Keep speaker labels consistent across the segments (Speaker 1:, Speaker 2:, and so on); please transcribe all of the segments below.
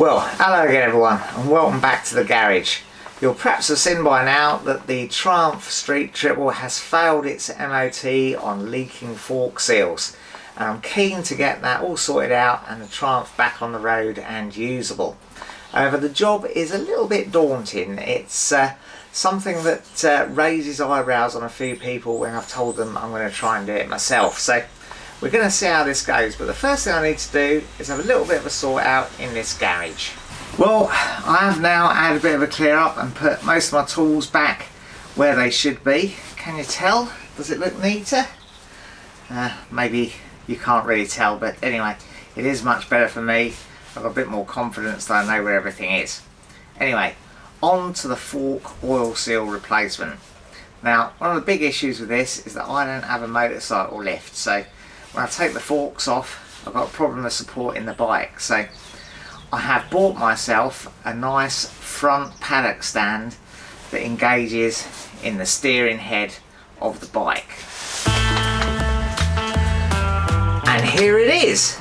Speaker 1: Well, hello again everyone and welcome back to the garage. You'll perhaps have seen by now that the Triumph Street Triple has failed its MOT on leaking fork seals, and I'm keen to get that all sorted out and the Triumph back on the road and usable. However, the job is a little bit daunting. It's something that raises eyebrows on a few people when I've told them I'm going to try and do it myself. So we're going to see how this goes, but the first thing I need to do is have a little bit of a sort out in this garage. Well, I have now had a bit of a clear up and put most of my tools back where they should be. Can you tell? Does it look neater? Maybe you can't really tell, but anyway, it is much better for me. I've got a bit more confidence that I know where everything is. Anyway, on to the fork oil seal replacement. Now, one of the big issues with this is that I don't have a motorcycle lift, so when I take the forks off, I've got a problem with supporting the bike. So I have bought myself a nice front paddock stand that engages in the steering head of the bike. And here it is.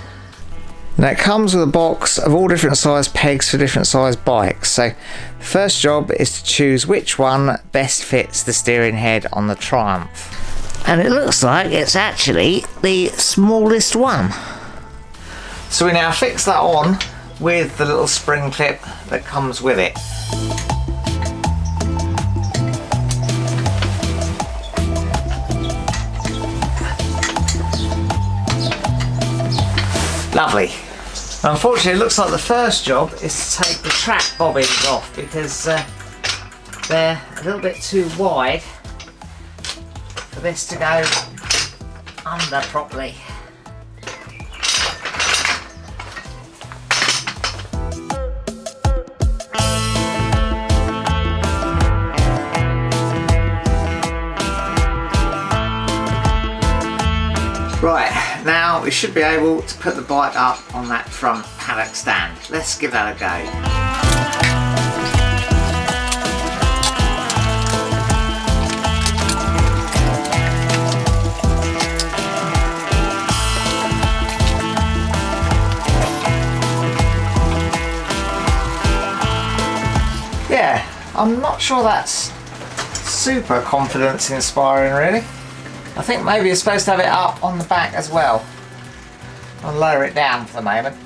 Speaker 1: Now it comes with a box of all different size pegs for different size bikes. So the first job is to choose which one best fits the steering head on the Triumph. And it looks like it's actually the smallest one. So we now fix that on with the little spring clip that comes with it. Lovely. Unfortunately, it looks like the first job is to take the track bobbins off because they're a little bit too wide for this to go under properly. Right, now we should be able to put the bike up on that front paddock stand. Let's give that a go. Yeah, I'm not sure that's super confidence inspiring really. I think maybe you're supposed to have it up on the back as well. I'll lower it down for the moment.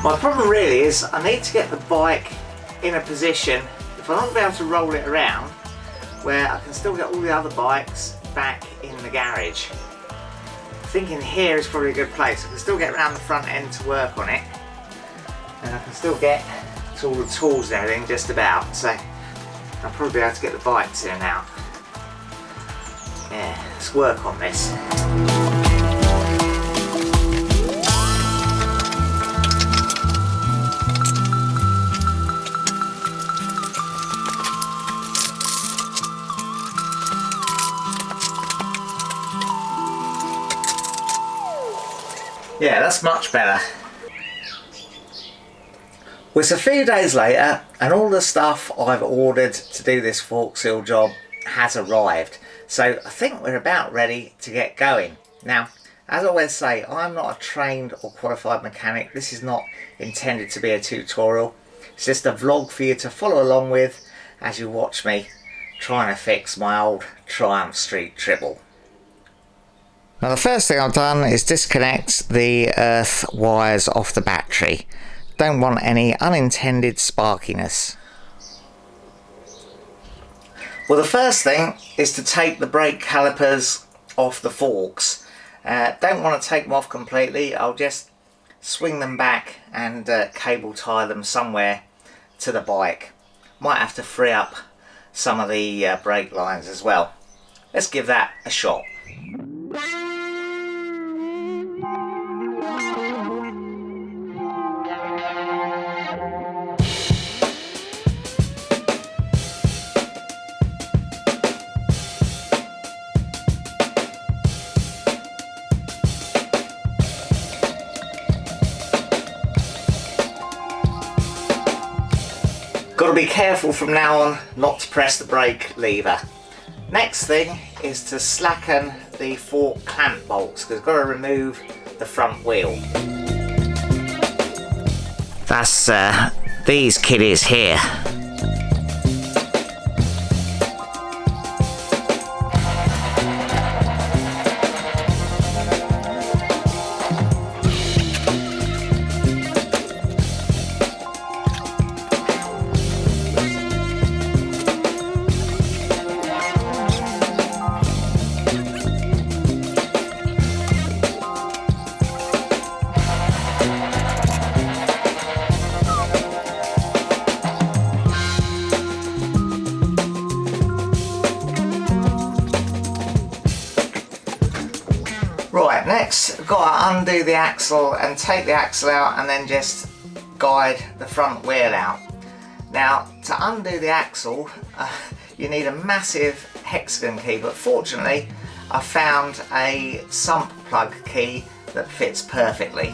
Speaker 1: My problem really is I need to get the bike in a position, if I'm not be able to roll it around, where I can still get all the other bikes back in the garage. Thinking here is probably a good place. I can still get around the front end to work on it, and I can still get to all the tools and everything just about, so I'll probably be able to get the bikes in and out. Yeah, let's work on this. Yeah, that's much better. Well, it's a few days later and all the stuff I've ordered to do this fork seal job has arrived. So I think we're about ready to get going. Now, as I always say, I'm not a trained or qualified mechanic. This is not intended to be a tutorial. It's just a vlog for you to follow along with as you watch me trying to fix my old Triumph Street Triple. Now the first thing I've done is disconnect the earth wires off the battery. Don't want any unintended sparkiness. Well, the first thing is to take the brake calipers off the forks. Don't want to take them off completely. I'll just swing them back and cable tie them somewhere to the bike. Might have to free up some of the brake lines as well. Let's give that a shot. Got to be careful from now on not to press the brake lever. Next thing is to slacken the fork clamp bolts, because I've got to remove the front wheel. That's these kiddies here. Right, next I've got to undo the axle and take the axle out and then just guide the front wheel out. Now, to undo the axle you need a massive hexagon key, but fortunately I found a sump plug key that fits perfectly.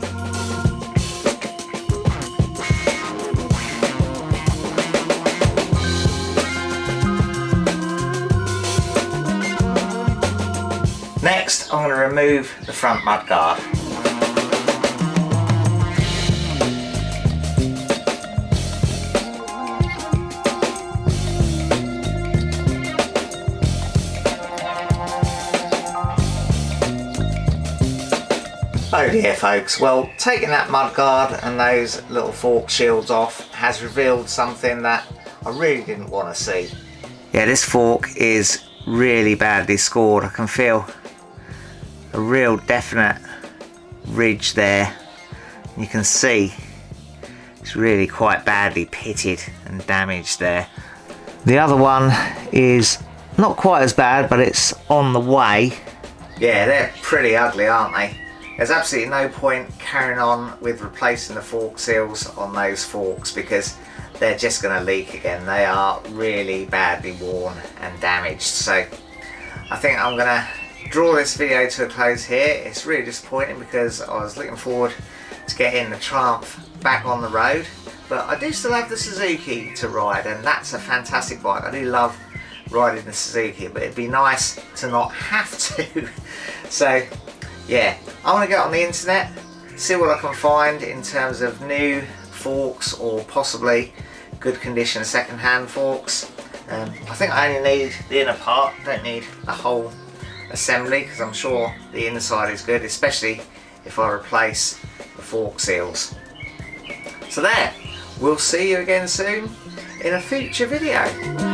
Speaker 1: Next, I'm going to remove the front mudguard. Oh dear folks, well, taking that mudguard and those little fork shields off has revealed something that I really didn't want to see. Yeah, this fork is really badly scored. I can feel a real definite ridge there. You can see it's really quite badly pitted and damaged there. The other one is not quite as bad, but it's on the way. Yeah, they're pretty ugly, aren't they? There's absolutely no point carrying on with replacing the fork seals on those forks because they're just going to leak again. They are really badly worn and damaged. So I think I'm going to draw this video to a close here. It's really disappointing because I was looking forward to getting the Triumph back on the road, but I do still have the Suzuki to ride, and that's a fantastic bike. I do love riding the Suzuki, but it'd be nice to not have to. So yeah, I want to get on the internet, see what I can find in terms of new forks or possibly good condition second-hand forks. I think I only need the inner part, don't need the whole assembly, because I'm sure the inside is good, especially if I replace the fork seals. So there, we'll see you again soon in a future video.